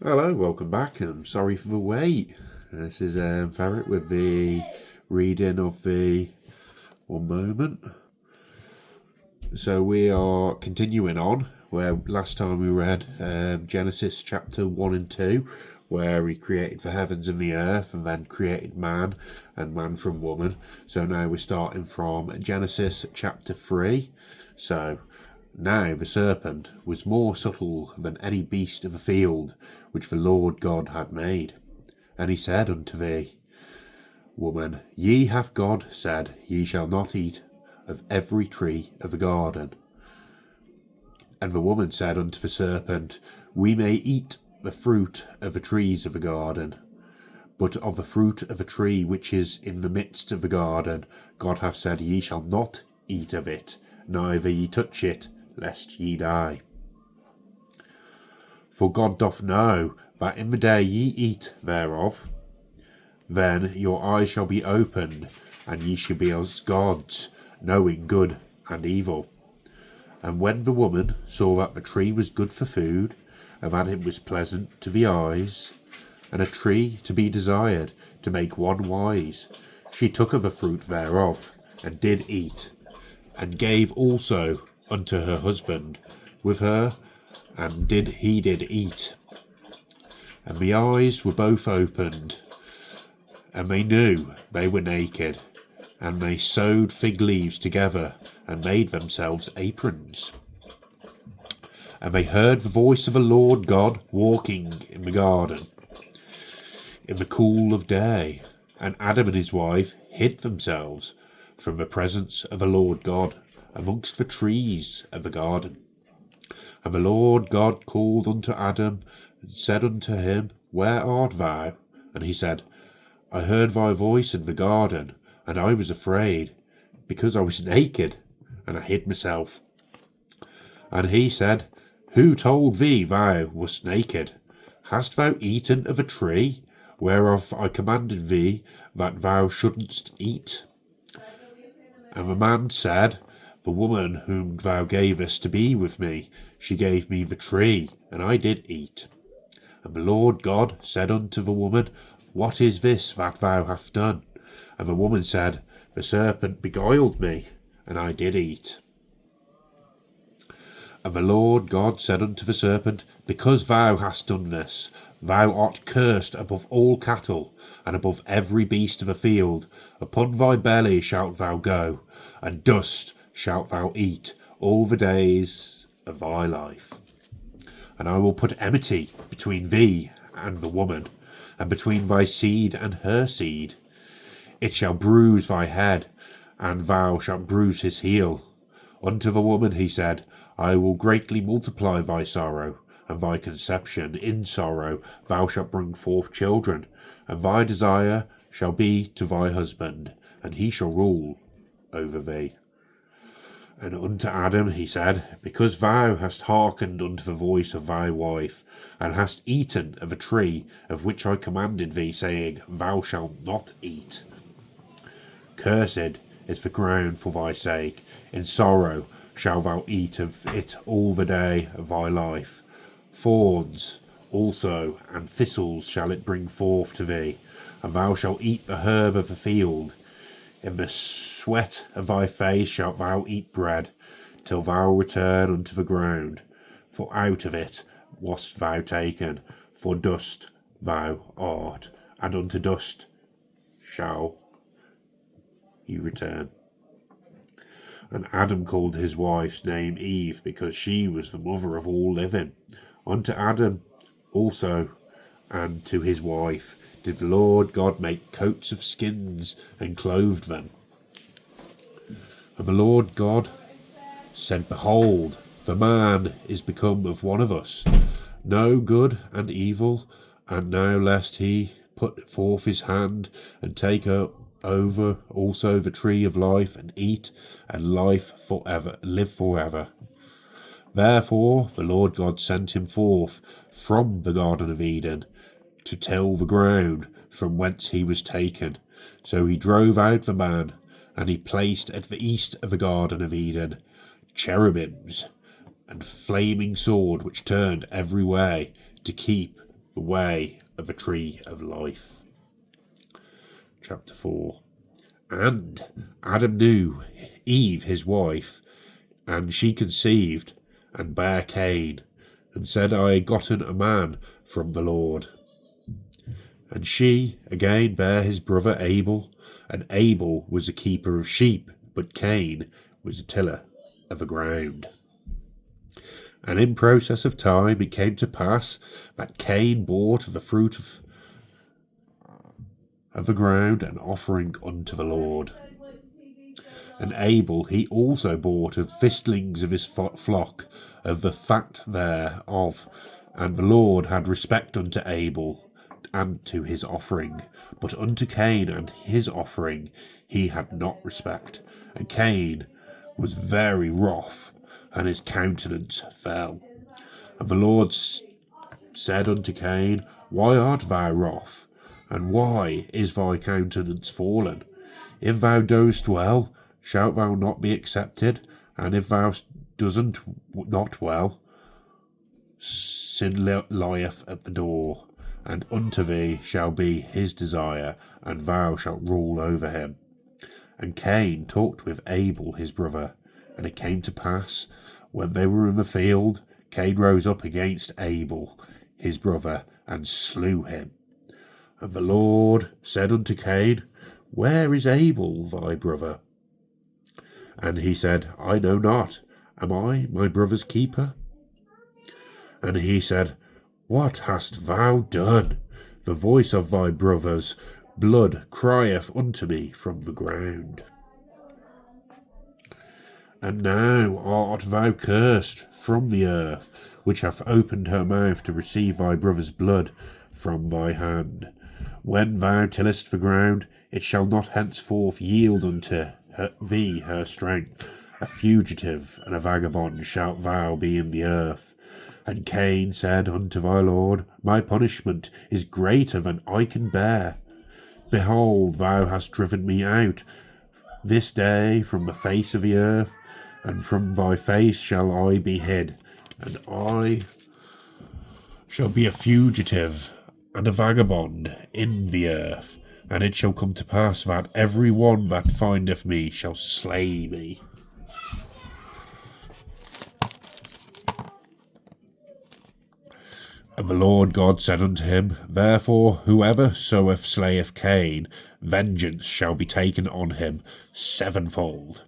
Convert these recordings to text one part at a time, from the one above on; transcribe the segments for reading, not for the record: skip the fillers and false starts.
Hello, welcome back. I'm sorry for the wait. This is Ferret with the reading of the one moment. So we are continuing on where last time we read Genesis chapter 1 and 2, where he created the heavens and the earth and then created man and man from woman. So now we're starting from Genesis chapter 3. So now the serpent was more subtle than any beast of the field which the Lord God had made. And he said unto thee, Woman, ye hath God said, Ye shall not eat of every tree of the garden. And the woman said unto the serpent, We may eat the fruit of the trees of the garden, but of the fruit of a tree which is in the midst of the garden, God hath said, Ye shall not eat of it, neither ye touch it, lest ye die. For God doth know that in the day ye eat thereof, then your eyes shall be opened, and ye shall be as gods, knowing good and evil. And when the woman saw that the tree was good for food, and that it was pleasant to the eyes, and a tree to be desired to make one wise, she took of the fruit thereof, and did eat, and gave also unto her husband with her, and he did eat. And the eyes were both opened, and they knew they were naked, and they sewed fig leaves together, and made themselves aprons. And they heard the voice of the Lord God walking in the garden in the cool of day, and Adam and his wife hid themselves from the presence of the Lord God amongst the trees of the garden. And the Lord God called unto Adam, and said unto him, Where art thou? And he said, I heard thy voice in the garden, and I was afraid, because I was naked, and I hid myself. And he said, Who told thee thou wast naked? Hast thou eaten of a tree, whereof I commanded thee that thou shouldn't eat? And the man said, The woman whom thou gavest to be with me, she gave me the tree, and I did eat. And the Lord God said unto the woman, What is this that thou hast done? And the woman said, The serpent beguiled me, and I did eat. And the Lord God said unto the serpent, Because thou hast done this, thou art cursed above all cattle, and above every beast of the field. Upon thy belly shalt thou go, and dust shalt thou eat all the days of thy life. And I will put enmity between thee and the woman, and between thy seed and her seed. It shall bruise thy head, and thou shalt bruise his heel. Unto the woman he said, I will greatly multiply thy sorrow, and thy conception. In sorrow thou shalt bring forth children, and thy desire shall be to thy husband, and he shall rule over thee. And unto Adam he said, Because thou hast hearkened unto the voice of thy wife, and hast eaten of a tree of which I commanded thee, saying, Thou shalt not eat. Cursed is the ground for thy sake, in sorrow shalt thou eat of it all the day of thy life. Thorns also and thistles shall it bring forth to thee, and thou shalt eat the herb of the field. In the sweat of thy face shalt thou eat bread, till thou return unto the ground. For out of it wast thou taken, for dust thou art, and unto dust shall you return. And Adam called his wife's name Eve, because she was the mother of all living. Unto Adam also and to his wife did the Lord God make coats of skins, and clothed them. And the Lord God said, Behold, the man is become of one of us, know good and evil, and now lest he put forth his hand, and take up over also the tree of life, and eat, and live forever. Therefore the Lord God sent him forth from the Garden of Eden, to till the ground from whence he was taken. So he drove out the man, and he placed at the east of the Garden of Eden cherubims, and flaming sword which turned every way, to keep the way of a tree of life. Chapter 4. And Adam knew Eve his wife, and she conceived, and bare Cain, and said, I had gotten a man from the Lord. And she again bare his brother Abel, and Abel was a keeper of sheep, but Cain was a tiller of the ground. And in process of time it came to pass that Cain brought of the fruit of the ground an offering unto the Lord. And Abel he also brought of fistlings of his flock, of the fat thereof. And the Lord had respect unto Abel and to his offering, but unto Cain and his offering he had not respect. And Cain was very wroth, and his countenance fell. And the Lord said unto Cain, Why art thou wroth? And why is thy countenance fallen? If thou doest well, shalt thou not be accepted? And if thou doesn't not well, sin lieth at the door, and unto thee shall be his desire, and thou shalt rule over him. And Cain talked with Abel his brother. And it came to pass, when they were in the field, Cain rose up against Abel his brother, and slew him. And the Lord said unto Cain, Where is Abel thy brother? And he said, I know not. Am I my brother's keeper? And he said, What hast thou done? The voice of thy brother's blood crieth unto me from the ground. And now art thou cursed from the earth, which hath opened her mouth to receive thy brother's blood from thy hand. When thou tillest the ground, it shall not henceforth yield unto thee her strength. A fugitive and a vagabond shalt thou be in the earth. And Cain said unto thy Lord, My punishment is greater than I can bear. Behold, thou hast driven me out this day from the face of the earth, and from thy face shall I be hid, and I shall be a fugitive and a vagabond in the earth. And it shall come to pass that every one that findeth me shall slay me. And the Lord God said unto him, Therefore whoever slayeth Cain, vengeance shall be taken on him sevenfold.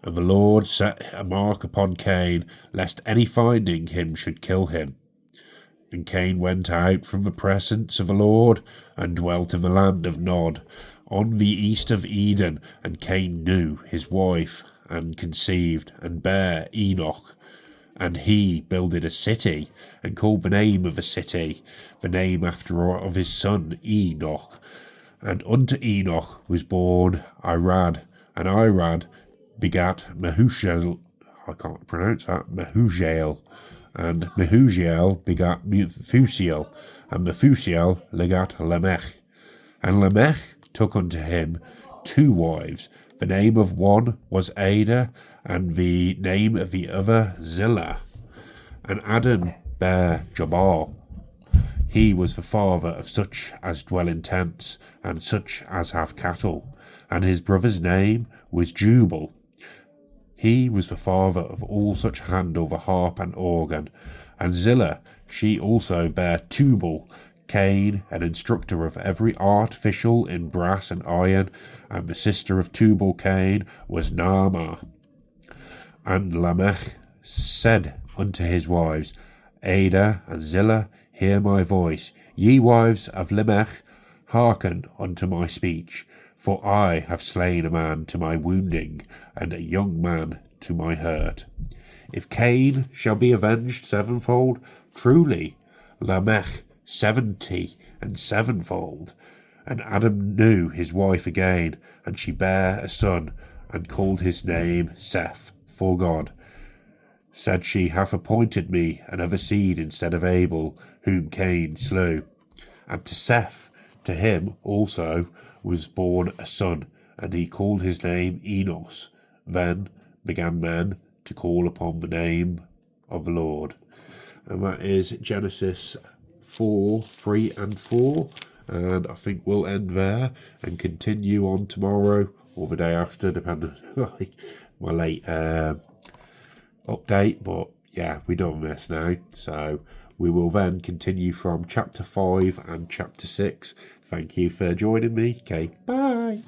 And the Lord set a mark upon Cain, lest any finding him should kill him. And Cain went out from the presence of the Lord, and dwelt in the land of Nod, on the east of Eden. And Cain knew his wife, and conceived, and bare Enoch. And he builded a city, and called the name of the city, the name after of his son Enoch. And unto Enoch was born Irad, and Irad begat Mehujael, and Mehujael begat Methusiel, and Methusiel begat Lamech. And Lamech took unto him 2 wives. The name of one was Ada, and the name of the other Zillah. And Adam bare Jabal. He was the father of such as dwell in tents, and such as have cattle. And his brother's name was Jubal. He was the father of all such handle the harp and organ. And Zillah, she also bare Tubal, Cain, an instructor of every artificial in brass and iron. And the sister of Tubal Cain was Naamah. And Lamech said unto his wives, Ada and Zillah, hear my voice. Ye wives of Lamech, hearken unto my speech. For I have slain a man to my wounding, and a young man to my hurt. If Cain shall be avenged sevenfold, truly Lamech 70 and sevenfold. And Adam knew his wife again, and she bare a son, and called his name Seth, for God said, She hath appointed me another seed instead of Abel, whom Cain slew. And to Seth, to him also was born a son, and he called his name Enos. Then began men to call upon the name of the Lord. And that is Genesis 4, 3 and 4, and I think we'll end there and continue on tomorrow or the day after, depending on my late update. But yeah, we've done this now, so we will then continue from chapter 5 and chapter 6. Thank you for joining me. Okay, bye.